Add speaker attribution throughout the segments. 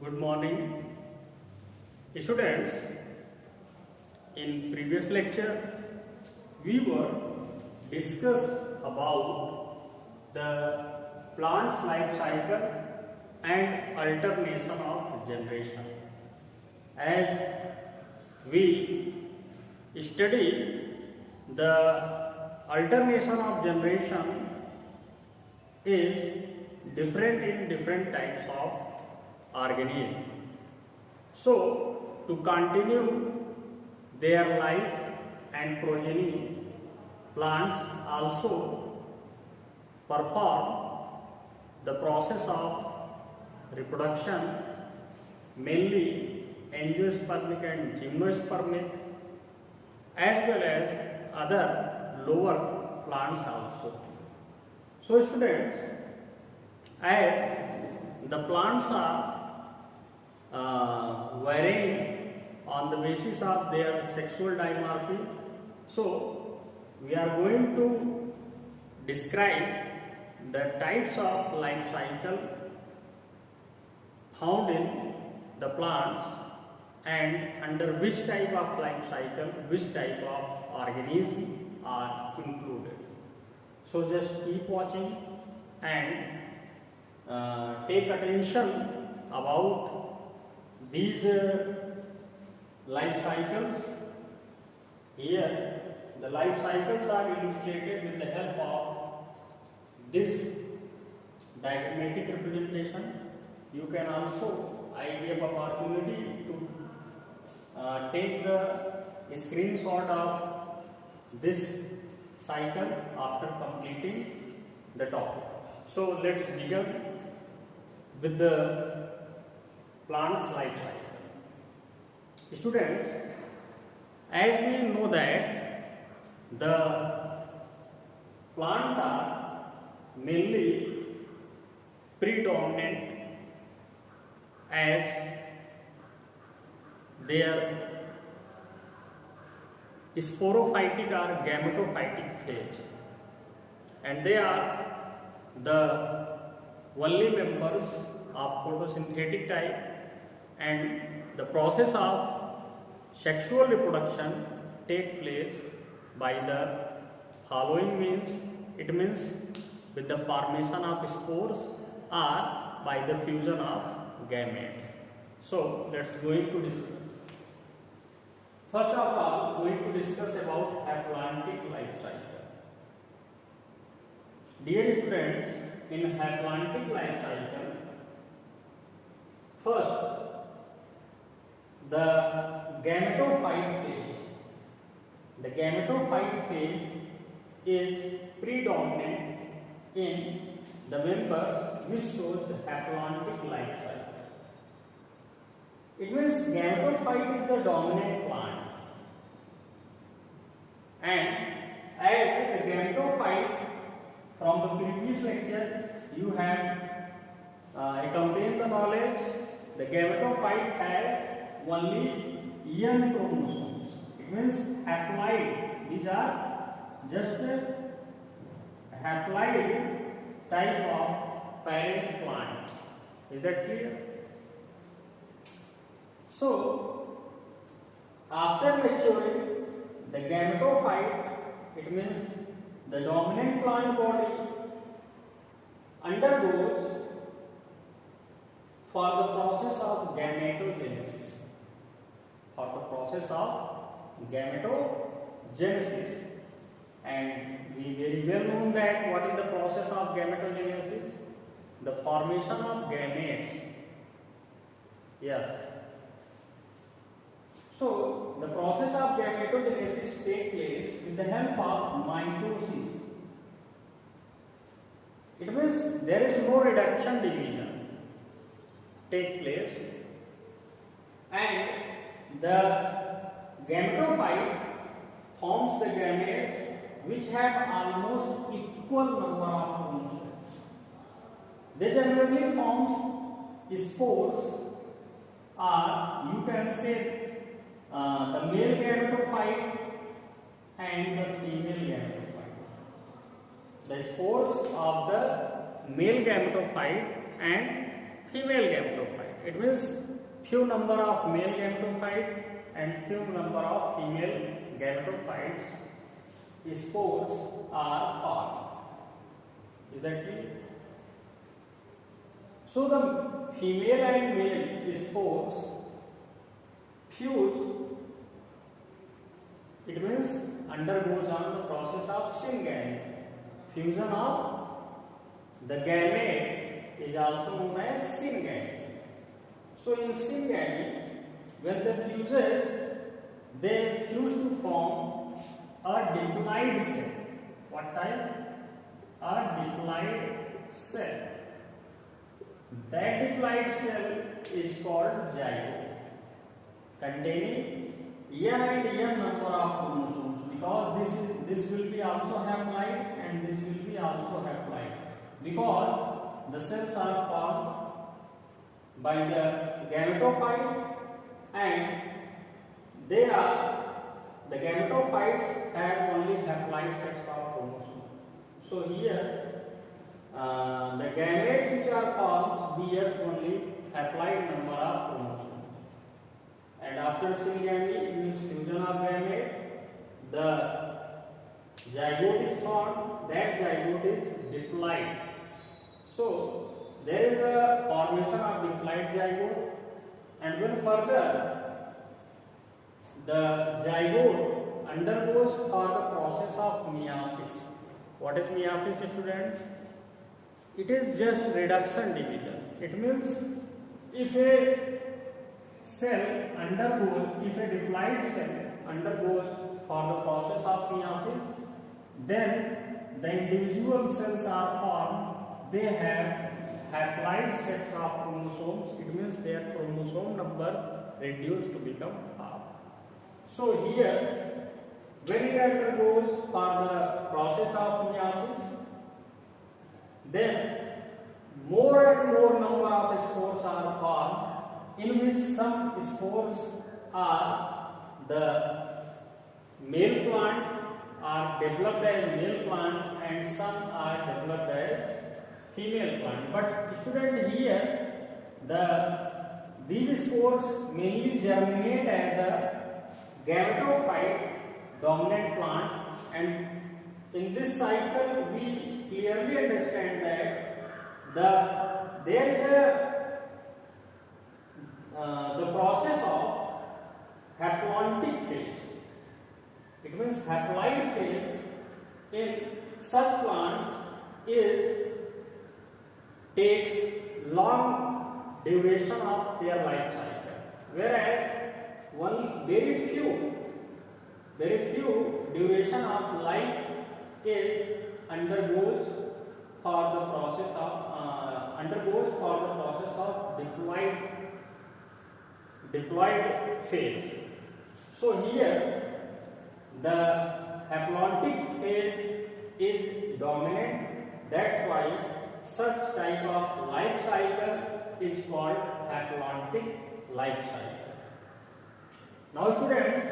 Speaker 1: Good morning, students. In previous lecture, we were discussed about the plant's life cycle and alternation of generation. As we study the alternation of generation is different in different types of organism. So, to continue their life and progeny, plants also perform the process of reproduction, mainly angiospermic and gymnospermic, as well as other lower plants also. So, students, as the plants are varying on the basis of their sexual dimorphism, so we are going to describe the types of life cycle found in the plants and under which type of life cycle which type of organism are included. So just keep watching and take attention about these life cycles. Here the life cycles are illustrated with the help of this diagrammatic representation. You can also, I give opportunity to take the screenshot of this cycle after completing the topic. So let's begin with the plant's life cycle. Students, as we know that the plants are mainly predominant as their sporophytic or gametophytic phase, and they are the only members of photosynthetic type, and the process of sexual reproduction take place by the following means. It means with the formation of spores or by the fusion of gamete. So let's going to discuss. First of all, going to discuss about haploantic life cycle. Dear students, in haploantic life cycle, first the gametophyte phase. The gametophyte phase is predominant in the members which shows the haploantic life cycle. It means gametophyte is the dominant plant, and as the gametophyte, from the previous lecture you have accompanied the knowledge, the gametophyte has only N chromosomes. It means haploid. These are just haploid type of parent plant. Is that clear? So, after maturing, the gametophyte, it means the dominant plant body, undergoes for the process of gametogenesis. For the process of gametogenesis, and we very well know that what is the process of gametogenesis? The formation of gametes. Yes. So the process of gametogenesis takes place with the help of mitosis. It means there is no reduction division take place, and the gametophyte forms the gametes which have almost equal number of chromosomes. They generally forms spores, or you can say the male gametophyte and the female gametophyte. The spores of the male gametophyte and female gametophyte. It means few number of male gametophyte and few number of female gametophytes spores are formed. Is that clear? So the female and male spores fuse. It means undergoes on the process of syngamy. Fusion of the gamete is also known as syngamy. So in syngamy, when the fuses, they fuse to form a diploid cell. What type? A diploid cell. That diploid cell is called zygote, containing n and n number of chromosomes, because this will be also haploid and this will be also haploid, because the cells are formed by the gametophyte and the gametophytes have only haploid sets of chromosomes. So here the gametes which are formed bears only haploid number of chromosomes. And after syngamy, it means fusion of gamete, the zygote is formed. That zygote is diploid. So there is a formation of diploid zygote, and when further the zygote undergoes for the process of meiosis. What is meiosis, students? It is just reduction division. It means if a diploid cell undergoes for the process of meiosis, then the individual cells are formed. They have haploid sets of chromosomes. It means their chromosome number reduced to become half. So here, when it undergoes for the process of meiosis, then more and more number of spores are formed, in which some spores are the male plant, are developed as male plant, and some are developed as female plant. But student, here these spores mainly germinate as a gametophyte dominant plant, and in this cycle we clearly understand that there is the process of haplontic phase. It means haploid phase in such plants takes long duration of their life cycle, whereas very few duration of life undergoes for the process of diploid phase. So here the haplontic phase is dominant. That's why such type of life cycle is called haplontic life cycle. Now students,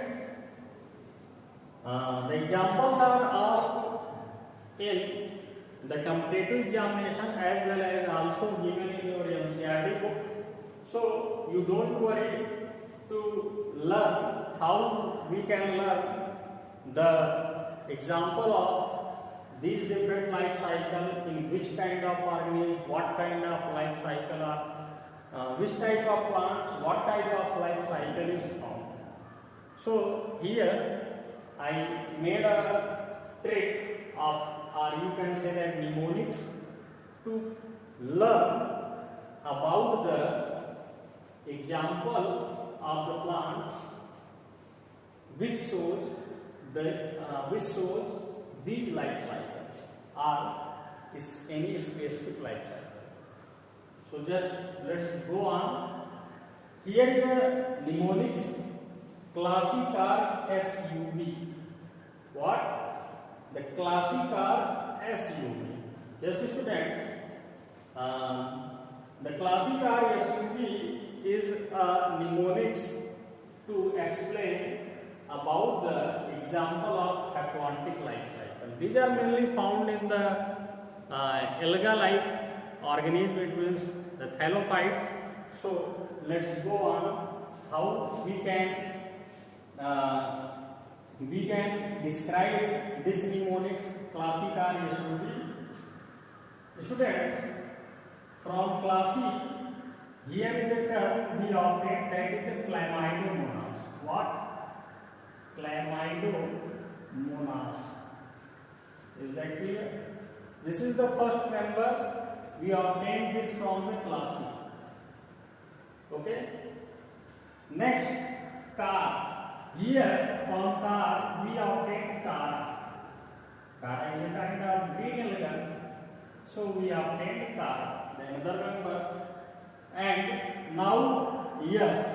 Speaker 1: the examples are asked in the competitive examination as well as also given in your NCERT book. So you don't worry to learn how we can learn the example of these different life cycle, in which kind of organism, what kind of life cycle are, which type of plants, what type of life cycle is found. So here I made a trick of, or you can say that mnemonics, to learn about the example of the plants which shows these life cycles or is any specific life cycle. So just let's go on. Here is a mnemonics classic car SUV. What? The classic car SUV. Yes, students. The classic car SUV is a mnemonics to explain about the example of aquatic life cycle. These are mainly found in the alga-like organism, it means the thallophytes. So let's go on how we can describe this mnemonics. Classic are students from classic. Here is a term we obtain, that is the chlamydomonas. What? Chlamydomonas. Is that clear? This is the first member. We obtain this from the classic. Okay. Next, car. Here from car we obtain car. Car is a kind of green element. So we obtain car. The another member. And now yes.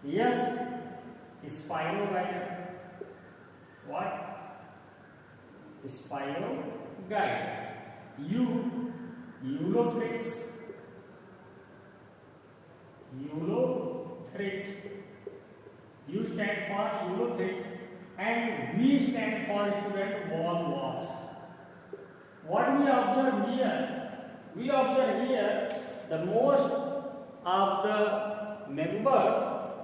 Speaker 1: Yes is spirogyre. What? Spirogyre. Ulothrax. Ulothrax. U stand for ulothrax and V stand for student walls. What we observe here? We observe here the most of the member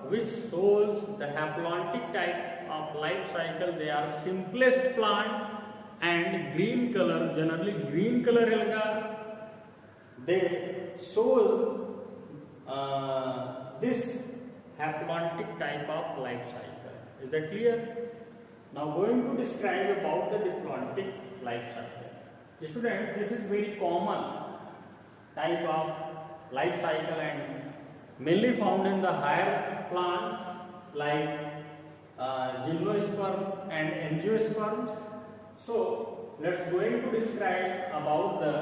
Speaker 1: which shows the haplontic type of life cycle. They are simplest plant and green color, generally green color alga. They show this haplontic type of life cycle. Is that clear? Now going to describe about the diplontic life cycle. Student, this is very common type of life cycle and mainly found in the higher plants like gymnosperm and angiosperms. So let's going to describe about the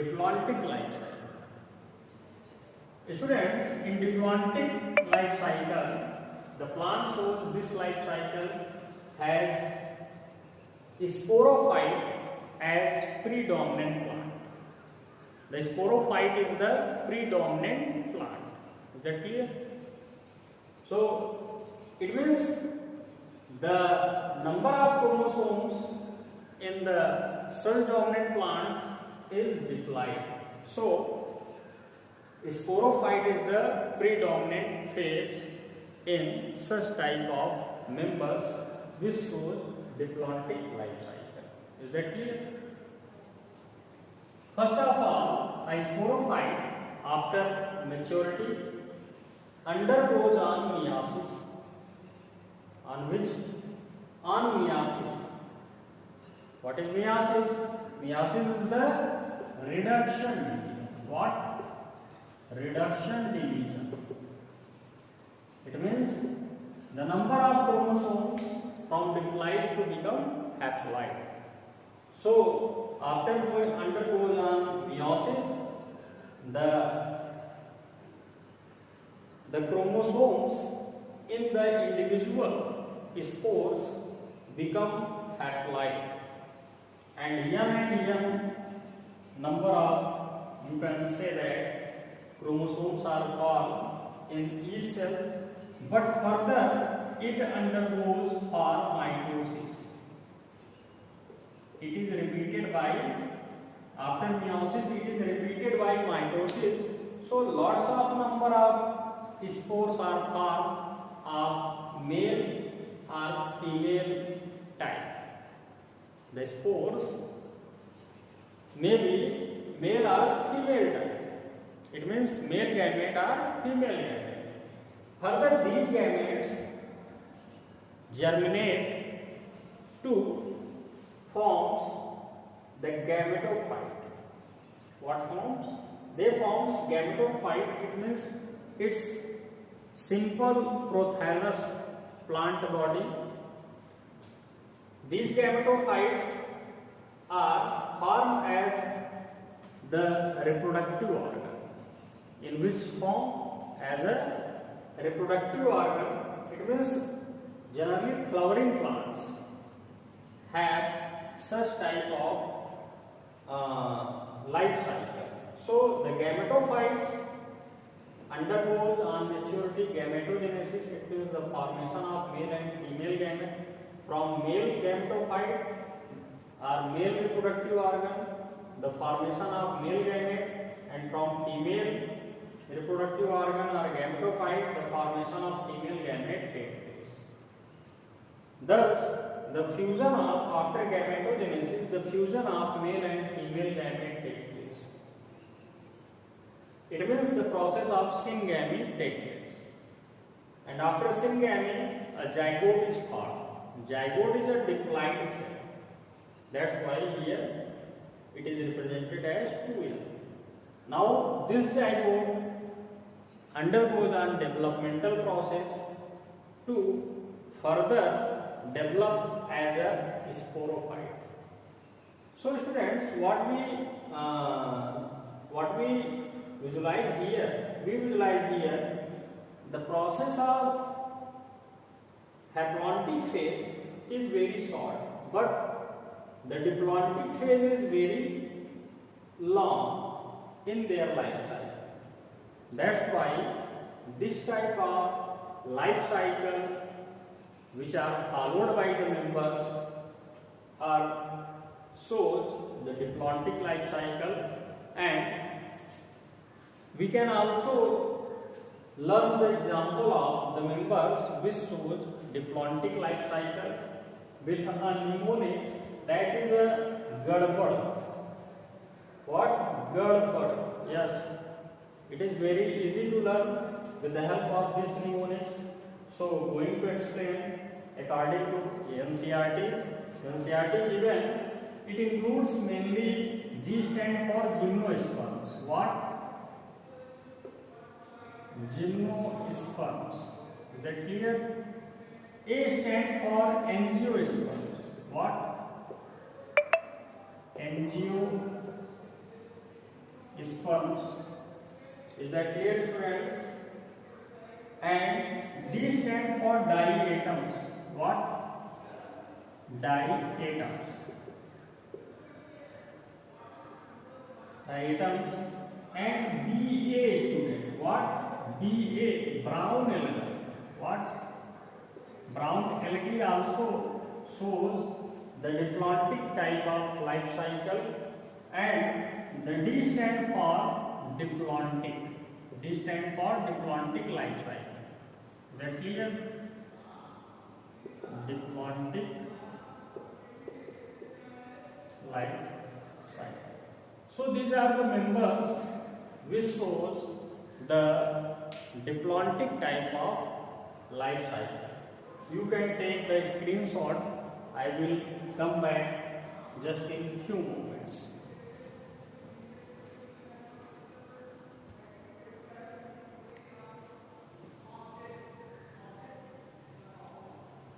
Speaker 1: diplontic life cycle. Students, in diplontic life cycle, the plant shows this life cycle has sporophyte as predominant plant. The sporophyte is the predominant plant. Is that clear? So it means the number of chromosomes in the cell dominant plants is diploid. So sporophyte is the predominant phase in such type of members which shows diplontic life cycle. Is that clear? First of all, a sporophyte after maturity undergoes on meiosis. On which? On meiosis. What is meiosis? Meiosis is the reduction division. What? Reduction division. It means the number of chromosomes from diploid to become haploid. So after undergoes on meiosis, the chromosomes in the individual spores become haploid, and young number of, you can say that, chromosomes are formed in each cell, but further it undergoes for mitosis. It is repeated by, after meiosis it is repeated by mitosis. So lots of number of spores are formed of male or female type. The spores may be male or female type. It means male gamete or female gamete. Further, these gametes germinate to forms the gametophyte. What forms? They forms gametophyte. It means it's simple prothalous plant body. These gametophytes are formed as the reproductive organ. In which form? As a reproductive organ. It means generally flowering plants have such type of life cycle. So the gametophytes undergoes on maturity gametogenesis. It means the formation of male and female gamete. From male gametophyte or male reproductive organ, the formation of male gamete, and from female reproductive organ are gametophyte, the formation of female gamete takes place. Thus, the fusion of after gametogenesis, the fusion of male and female gamete takes place. It means the process of syngamy takes place. And after syngamy, a zygote is formed. Zygote is a diploid cell. That's why here it is represented as 2L. Now this zygote undergoes a developmental process to further develop as a sporophyte. So students, what we visualize here, the process of haplontic phase is very short, but the diplontic phase is very long in their life cycle. That's why this type of life cycle which are followed by the members are shows the diplontic life cycle, and we can also learn the example of the members which shows diplontic life cycle with a mnemonics, that is a gadbad. What? Gadbad. Yes, it is very easy to learn with the help of this mnemonics. So going to explain according to NCERT given, it includes mainly G stand for gymnosperms. What? Gymnosperms. Is that clear? A stand for angiosperms. What? Angiosperms. Is that clear, students? And D stand for diatoms. What? Diatoms. And BA, student. What? BA, brown algae. What? Brown algae also shows the diplontic type of life cycle, and the D stand for diplontic. D stand for diplontic life cycle. Is that clear? Diplontic life cycle. So these are the members which shows the diplontic type of life cycle. You can take the screenshot. I will come back just in few moments.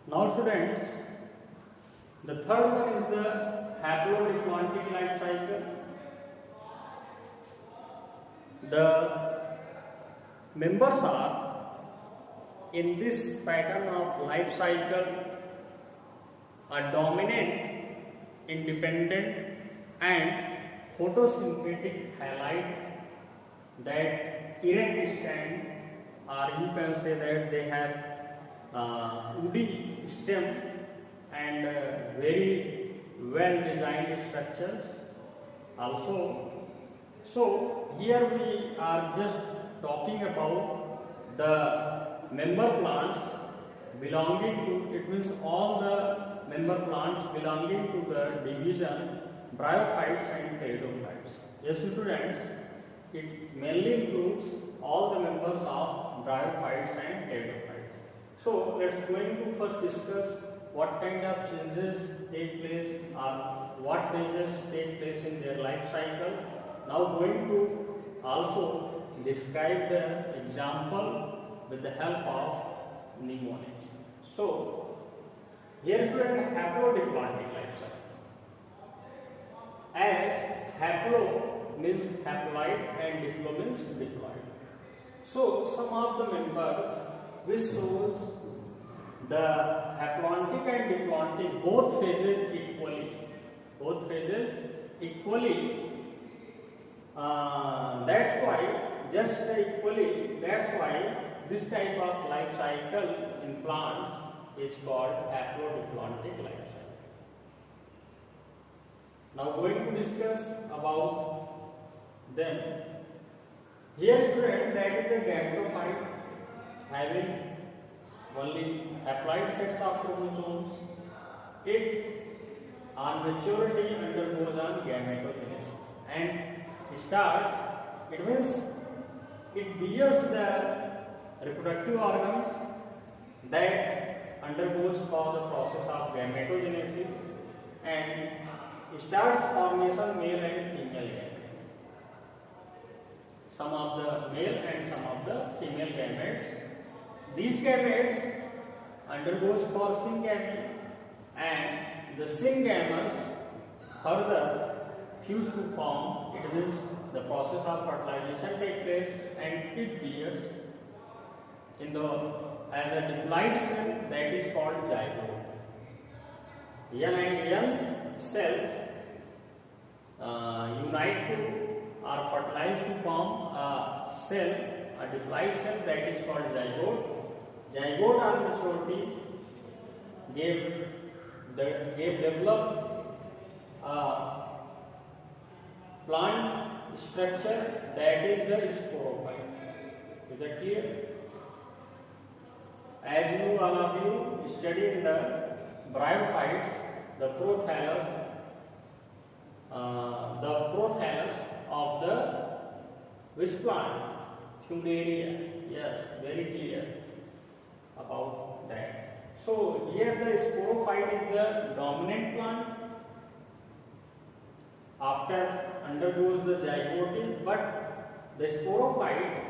Speaker 1: Now students, the third one is the haplodiplontic life cycle. The members are in this pattern of life cycle are dominant, independent and photosynthetic halide that erect stand, or you can say that they have woody stem and very well designed structures also. So here we are just talking about the member plants belonging to, it means all the member plants belonging to the division bryophytes and pteridophytes. Yes students, it mainly includes all the members of bryophytes and pteridophytes. So let's going to first discuss what kind of changes take place or what phases take place in their life cycle. Now going to also describe the example with the help of mnemonics. So here is student haplodiplontic life cycle. As haplo means haploid and diplo means diploid. So some of the members which shows the haplontic and diplontic both phases equally. That's why this type of life cycle in plants is called haplodiplontic life cycle. Now going to discuss about them. Here student, that is a gametophyte having only haploid sets of chromosomes. It on maturity undergoes on gametogenesis and starts, it means it bears the reproductive organs that undergoes for the process of gametogenesis and starts formation male and female gametes. Some of the male and some of the female gametes. These gametes undergoes for syngamy and the syngamers further fuse to form. It means the process of fertilization takes place and it bears in the as a diploid cell that is called zygote. Young and young cells unite to are fertilized to form a cell, a diploid cell that is called zygote. Zygote on maturity gave developed plant structure that is the sporophyte. Is that clear? As you all of you study in the bryophytes, the prothallus of the which plant? Funaria. Yes, very clear about that. So here the sporophyte is the dominant plant. After undergoes the zygote, but the sporophyte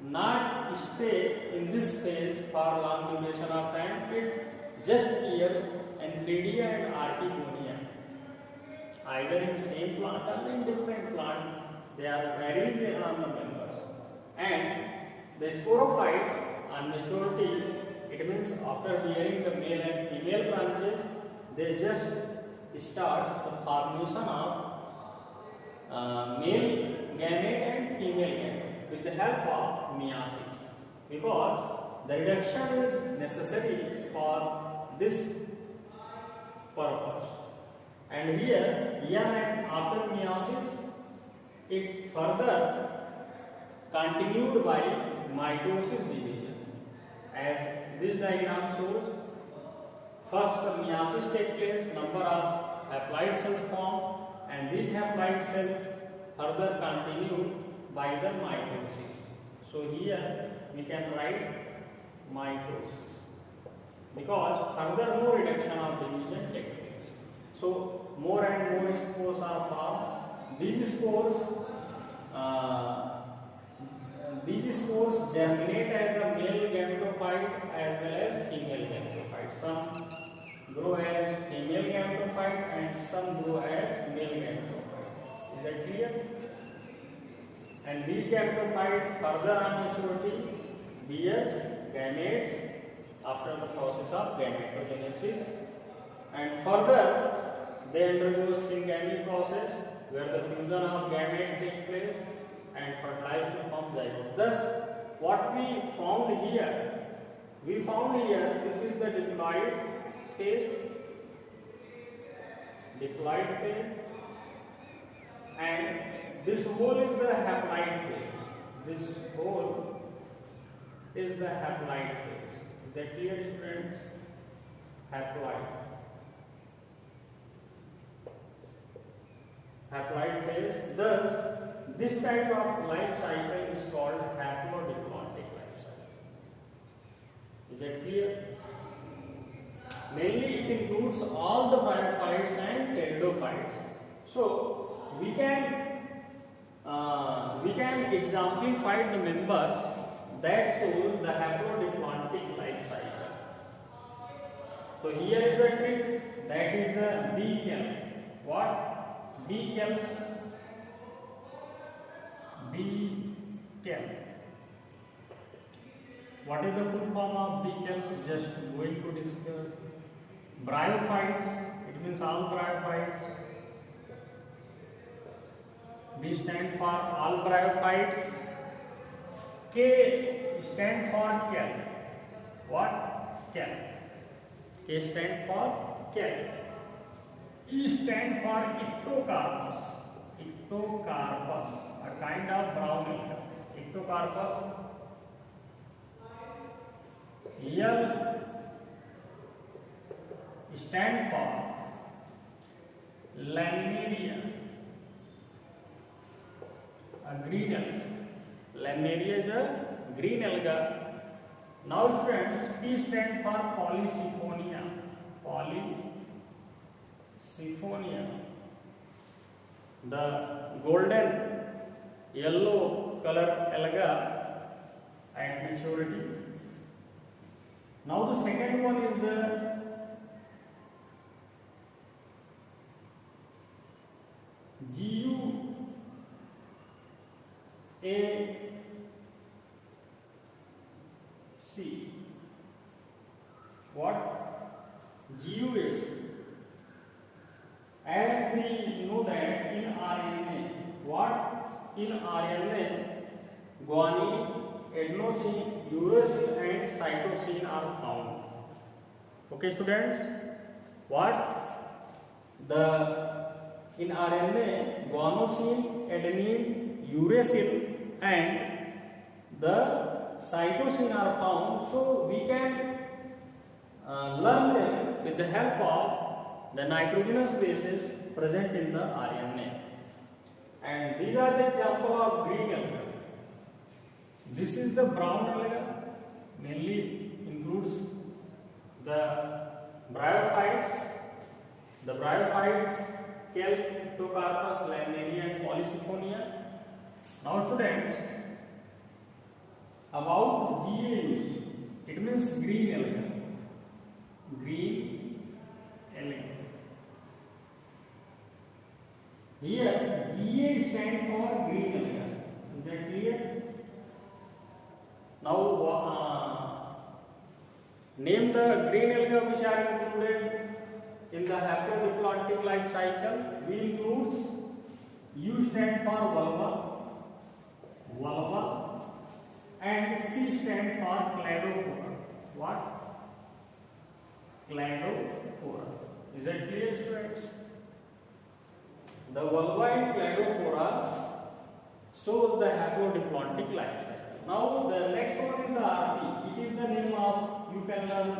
Speaker 1: not stay in this phase for long duration of time. It just appears Antheridia and Artigonia, either in same plant or in different plant. They are varies on the members. And the sporophyte on maturity, it means after bearing the male and female branches, they just start the formation of male gamete and female gamete with the help of meiosis, because the reduction is necessary for this purpose. And here, and after meiosis, it further continued by mitosis division. As this diagram shows, first the meiosis takes place, number of haploid cells form, and these haploid cells further continue by the mitosis. So here we can write mitosis, because further more reduction of division takes place. So more and more spores are formed. These spores germinate as a male gametophyte as well as female gametophyte. Some grow as female gametophyte and some grow as male gametophyte. Is that clear? And these gametophyte further on maturity bears gametes after the process of gametogenesis, and further they undergo syngamy process where the fusion of gamete takes place and fertilize to form zygote. Thus, what we found here, this is the diploid phase, and this whole is the haploid phase. This whole is the haploid phase. Is that clear, students? Haploid phase. Thus, this type of life cycle is called haplodiploidic life cycle. Is that clear? Mainly it includes all the bryophytes and pteridophytes. So we can exemplify the members that shows the haplodiploidic life cycle. So here is a trick, that is the B-chem. What? B-chem. What is the full form of B-chem? Just going to discuss. Bryophytes, it means all bryophytes. B stand for all bryophytes. K stand for kel. What? Kel. K stand for kel. E stand for ectocarpus. Ectocarpus, a kind of brown alga. Endocarpus. L stand for Laminaria, a green alga. Laminaria is a green alga. Now students, P stand for Polysiphonia. Polysiphonia, the golden yellow color alga at maturity. Now the second one is the GUAC. What? GUAC. As we know that in RNA, what? In RNA, guanine, adenosine, uracil and cytosine are found. Okay students, what? In RNA, guanosine, adenine, uracil and the cytosine are found, so we can learn them with the help of the nitrogenous bases present in the RNA. And these are the example of green alga. This is the brown alga, mainly includes the bryophytes. The bryophytes, Kelp, Endocarpus, Laminaria and Polysiphonia. Now students, about GAUC, it means green alga. Green alga. Here GA stands for green alga. Is that clear? Now name the green alga which are included in the haplodiploidic life cycle. We includes U stand for vulva, and C stand for cladophora. What? Cladophora. Is that clear, students? The vulva and cladophora shows the haplodiploidic life cycle. Now the next one is the RP. It is the name of, you can learn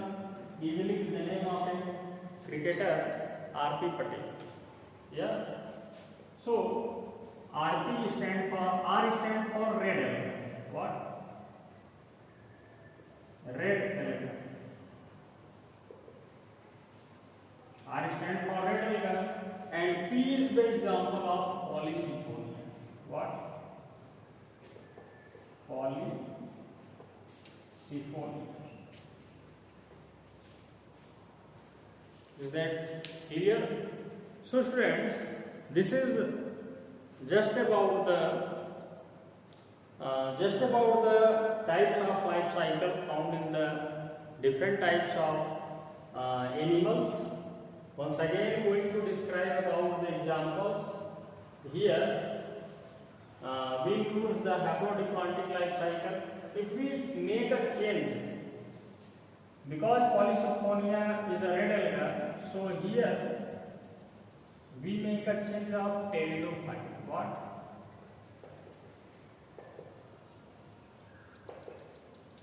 Speaker 1: easily the name of a cricketer, R.P. Patel. Yeah. So R stand for red alga. What? Red alga. R stand for red alga, and P is the example of Polysiphonia. What? Polysiphonia. Is that clear? So students, this is just about the types of life cycle found in the different types of animals. Once again, going to describe about the examples. Here, we include the haplodiploidic life cycle. If we make a change, because Polysiphonia is a red alga, so here we make a change of pteridophyte. What?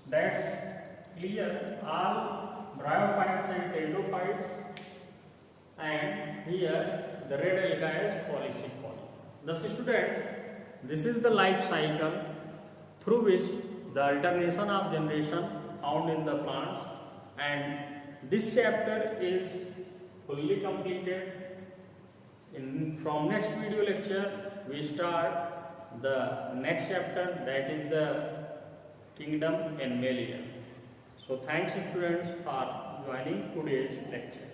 Speaker 1: That's clear. All bryophytes and pteridophytes, and here the red alga is Polysiphonia. Thus, student, this is the life cycle through which the alternation of generation found in the plants, and this chapter is fully completed. From next video lecture, we start the next chapter, that is the kingdom Animalia. So thanks students for joining today's lecture.